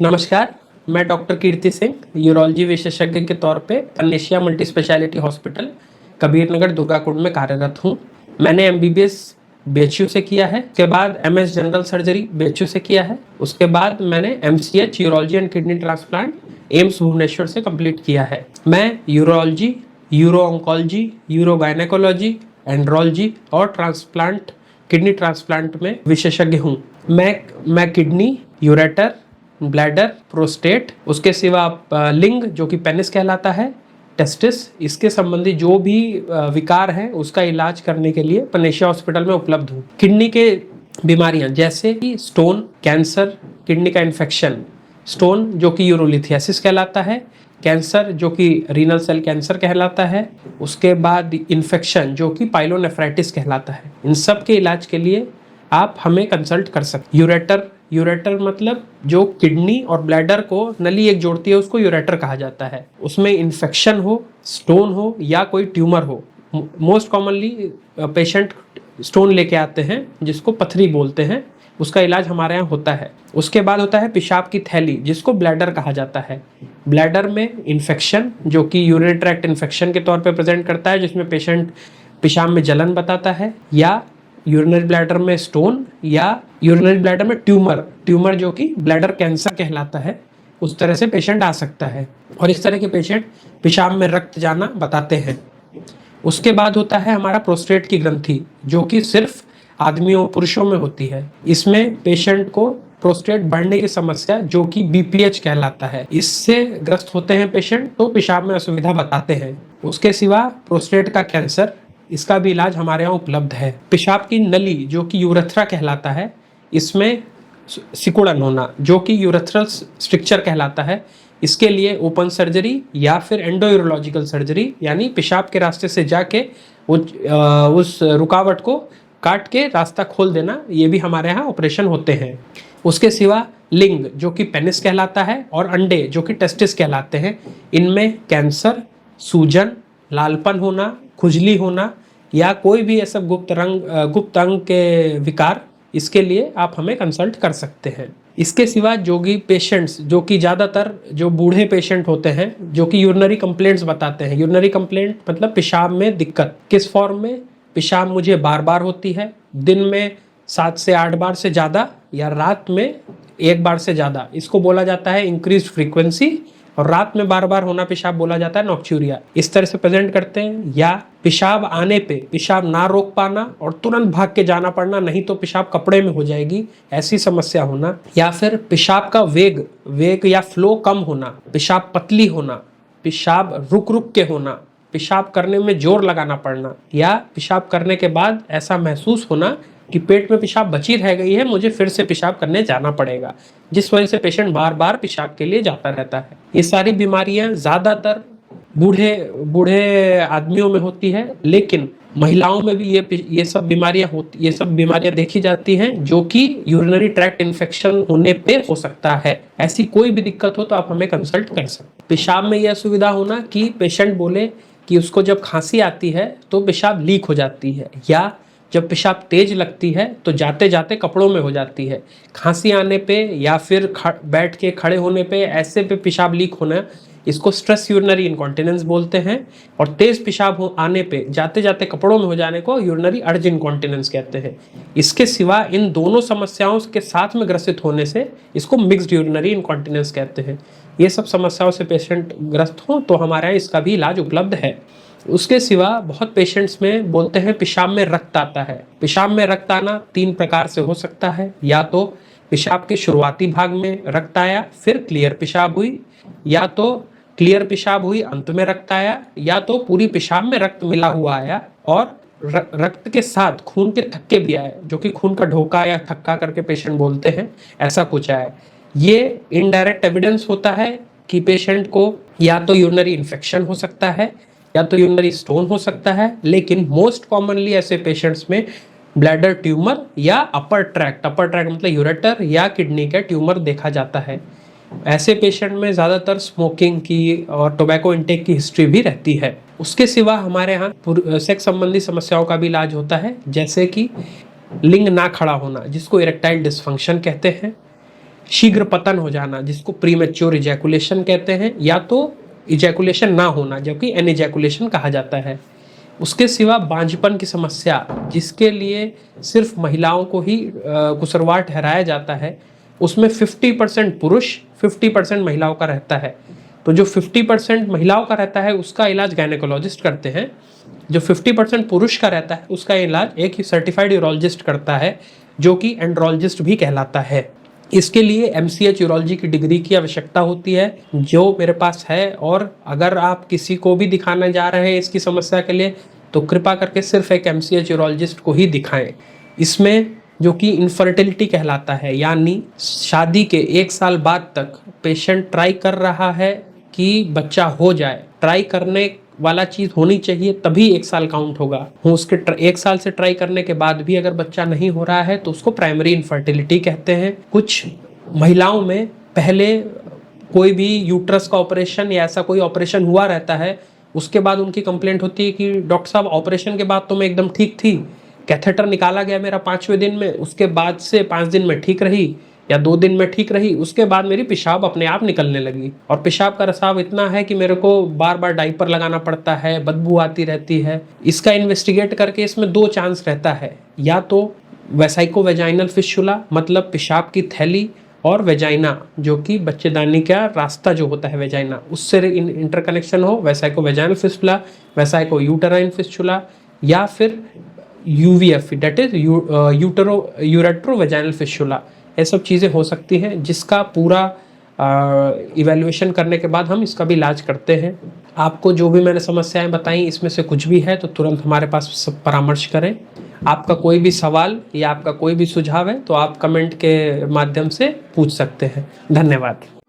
नमस्कार, मैं डॉक्टर कीर्ति सिंह, यूरोलॉजी विशेषज्ञ के तौर पे एनेशिया multi speciality hospital, Kabir Nagar, Durgakund में कार्यरत हूँ। मैंने एमबीबीएस बीएचयू से किया है, उसके बाद एमएस जनरल सर्जरी बीएचयू से किया है, उसके बाद मैंने MCH urology and kidney transplant AIIMS Bhubaneswar से कंप्लीट किया है। मैं urology, uro oncology, uro gynaecology, andrology और ट्रांसप्लांट किडनी ट्रांसप्लांट में विशेषज्ञ हूँ। मैं किडनी, यूरेटर, ब्लैडर, प्रोस्टेट, उसके सिवा लिंग जो कि पेनिस कहलाता है, टेस्टिस, इसके संबंधी जो भी विकार है उसका इलाज करने के लिए पनेशिया हॉस्पिटल में उपलब्ध हूँ। किडनी के बीमारियां जैसे कि स्टोन, कैंसर, किडनी का इन्फेक्शन, स्टोन जो कि यूरोलिथियासिस कहलाता है, कैंसर जो कि रीनल सेल कैंसर कहलाता है, उसके बाद इन्फेक्शन जो कि पाइलोनेफ्राइटिस कहलाता है। इन सब के इलाज के लिए आप हमें कंसल्ट कर सकते। यूरेटर मतलब जो किडनी और ब्लैडर को नली एक जोड़ती है, उसको यूरेटर कहा जाता है। उसमें इन्फेक्शन हो, स्टोन हो या कोई ट्यूमर हो, मोस्ट कॉमनली पेशेंट स्टोन लेके आते हैं जिसको पथरी बोलते हैं, उसका इलाज हमारे यहाँ होता है। उसके बाद होता है पेशाब की थैली जिसको ब्लैडर कहा जाता है। ब्लैडर में इन्फेक्शन जो कि यूरिनरी ट्रैक्ट इन्फेक्शन के तौर पे प्रेजेंट करता है, जिसमें पेशेंट पेशाब में जलन बताता है, या यूरिनरी ब्लैडर में स्टोन या यूरिनरी ब्लैडर में ट्यूमर जो कि ब्लैडर कैंसर कहलाता है, उस तरह से पेशेंट आ सकता है। और इस तरह के पेशेंट पेशाब में रक्त जाना बताते हैं। उसके बाद होता है हमारा प्रोस्टेट की ग्रंथि जो कि सिर्फ आदमियों, पुरुषों में होती है। इसमें पेशेंट को प्रोस्टेट बढ़ने की समस्या जो कि बीपीएच कहलाता है, इससे ग्रस्त होते हैं पेशेंट, तो पेशाब में असुविधा बताते हैं। उसके सिवा प्रोस्टेट का कैंसर, इसका भी इलाज हमारे यहाँ उपलब्ध है। पेशाब की नली जो कि यूरेथ्रा कहलाता है, इसमें सिकुड़न होना जो कि यूरेथ्रल स्ट्रिक्चर कहलाता है, इसके लिए ओपन सर्जरी या फिर एंडोयूरोलॉजिकल सर्जरी यानी पेशाब के रास्ते से जाके उस रुकावट को काट के रास्ता खोल देना, ये भी हमारे यहाँ ऑपरेशन होते हैं। उसके सिवा लिंग जो कि पेनिस कहलाता है और अंडे जो कि टेस्टिस कहलाते हैं, इनमें कैंसर, सूजन, लालपन होना, खुजली होना या कोई भी ऐसा गुप्त अंग के विकार, इसके लिए आप हमें कंसल्ट कर सकते हैं। इसके सिवा जोगी पेशेंट्स जो कि ज़्यादातर जो बूढ़े पेशेंट होते हैं जो कि यूरिनरी कंप्लेंट्स बताते हैं। यूरिनरी कंप्लेंट मतलब पेशाब में दिक्कत, किस फॉर्म में? पेशाब मुझे बार बार होती है, दिन में 7 से 8 बार से ज़्यादा या रात में 1 बार से ज़्यादा, इसको बोला जाता है इंक्रीज फ्रीक्वेंसी। और रात में बार बार होना पेशाब बोला जाता है नॉक्चूरिया। इस तरह से प्रेजेंट करते हैं। या पेशाब आने पे पेशाब ना रोक पाना और तुरंत भाग के जाना पड़ना, नहीं तो पेशाब कपड़े में हो जाएगी, ऐसी समस्या होना। या फिर पेशाब का वेग या फ्लो कम होना, पेशाब पतली होना, पेशाब रुक रुक के होना, पेशाब करने में जोर लगाना पड़ना, या पेशाब करने के बाद ऐसा महसूस होना कि पेट में पेशाब बची रह गई है, मुझे फिर से पेशाब करने जाना पड़ेगा, जिस वजह से पेशेंट बार बार पेशाब के लिए जाता रहता है। ये सारी बीमारियां ज़्यादातर बूढ़े आदमियों में होती है, लेकिन महिलाओं में भी ये सब बीमारियां देखी जाती हैं जो कि यूरिनरी ट्रैक्ट इन्फेक्शन होने पे हो सकता है। ऐसी कोई भी दिक्कत हो तो आप हमें कंसल्ट कर सकते हैं। पेशाब में यह सुविधा होना कि पेशेंट बोले कि उसको जब खांसी आती है तो पेशाब लीक हो जाती है, या जब पेशाब तेज लगती है तो जाते जाते कपड़ों में हो जाती है। खांसी आने पे या फिर बैठ के खड़े होने पे ऐसे पे पेशाब लीक होना, इसको स्ट्रेस यूरिनरी इनकॉन्टिनेंस बोलते हैं। और तेज पेशाब आने पे जाते जाते कपड़ों में हो जाने को यूरिनरी अर्ज इनकॉन्टिनेंस कहते हैं। इसके सिवा इन दोनों समस्याओं के साथ में ग्रसित होने से इसको मिक्स्ड यूरिनरी इनकॉन्टिनेंस कहते हैं। ये सब समस्याओं से पेशेंट ग्रस्त हों तो हमारे यहाँ इसका भी इलाज उपलब्ध है। उसके सिवा बहुत पेशेंट्स में बोलते हैं पेशाब में रक्त आता है। पेशाब में रक्त आना 3 प्रकार से हो सकता है। या तो पेशाब के शुरुआती भाग में रक्त आया, फिर क्लियर पेशाब हुई, या तो क्लियर पेशाब हुई, अंत में रक्त आया, या तो पूरी पेशाब में रक्त मिला हुआ आया और रक्त के साथ खून के थक्के भी आए, जो कि खून का ढोका या थक्का करके पेशेंट बोलते हैं, ऐसा कुछ आया। ये इनडायरेक्ट एविडेंस होता है कि पेशेंट को या तो यूरिनरी इन्फेक्शन हो सकता है या तो यूरिनरी स्टोन हो सकता है, लेकिन मोस्ट कॉमनली ऐसे पेशेंट्स में ब्लैडर ट्यूमर या अपर ट्रैक्ट मतलब यूरेटर या किडनी का ट्यूमर देखा जाता है। ऐसे पेशेंट में ज़्यादातर स्मोकिंग की और टोबैको इंटेक की हिस्ट्री भी रहती है। उसके सिवा हमारे यहाँ सेक्स संबंधी समस्याओं का भी इलाज होता है, जैसे कि लिंग ना खड़ा होना जिसको इरेक्टाइल डिसफंक्शन कहते हैं, शीघ्र पतन हो जाना जिसको प्रीमेच्योर इजैकुलेशन कहते हैं, या तो इजैकुलेशन ना होना जो कि एनइजैकुलेशन कहा जाता है। उसके सिवा बांझपन की समस्या जिसके लिए सिर्फ महिलाओं को ही कुसरवार ठहराया जाता है, उसमें 50% पुरुष 50% महिलाओं का रहता है। तो जो 50% महिलाओं का रहता है उसका इलाज गायनेकोलॉजिस्ट करते हैं, जो 50% पुरुष का रहता है उसका इलाज एक सर्टिफाइड यूरोलॉजिस्ट करता है जो कि एंड्रोलॉजिस्ट भी कहलाता है। इसके लिए MCH यूरोलॉजी की डिग्री की आवश्यकता होती है जो मेरे पास है, और अगर आप किसी को भी दिखाने जा रहे हैं इसकी समस्या के लिए तो कृपा करके सिर्फ एक MCH यूरोलॉजिस्ट को ही दिखाएं। इसमें जो कि इनफर्टिलिटी कहलाता है, यानी शादी के 1 साल बाद तक पेशेंट ट्राई कर रहा है कि बच्चा हो जाए, ट्राई करने वाला चीज होनी चाहिए तभी 1 साल काउंट होगा। उसके 1 साल से ट्राई करने के बाद भी अगर बच्चा नहीं हो रहा है तो उसको प्राइमरी इनफर्टिलिटी कहते हैं। कुछ महिलाओं में पहले कोई भी यूट्रस का ऑपरेशन या ऐसा कोई ऑपरेशन हुआ रहता है, उसके बाद उनकी कंप्लेंट होती है कि डॉक्टर साहब ऑपरेशन के बाद तो मैं एकदम ठीक थी, कैथेटर निकाला गया मेरा 5वें दिन में, उसके बाद से 5 दिन में ठीक रही या 2 दिन में ठीक रही, उसके बाद मेरी पेशाब अपने आप निकलने लगी और पेशाब का रसाव इतना है कि मेरे को बार बार डाइपर लगाना पड़ता है, बदबू आती रहती है। इसका इन्वेस्टिगेट करके इसमें 2 चांस रहता है, या तो वेसाइको वेजाइनल फिस्टुला मतलब पेशाब की थैली, और वेजाइना जो कि बच्चेदानी का रास्ता जो होता है वेजाइना उससे इंटरकनेक्शन हो, vesico vaginal fistula, vesico uterine fistula, या फिर UVF that is uretero vaginal fistula. ये सब चीज़ें हो सकती हैं जिसका पूरा इवैल्यूएशन करने के बाद हम इसका भी इलाज करते हैं। आपको जो भी मैंने समस्याएं बताई इसमें से कुछ भी है तो तुरंत हमारे पास सब परामर्श करें। आपका कोई भी सवाल या आपका कोई भी सुझाव है तो आप कमेंट के माध्यम से पूछ सकते हैं। धन्यवाद।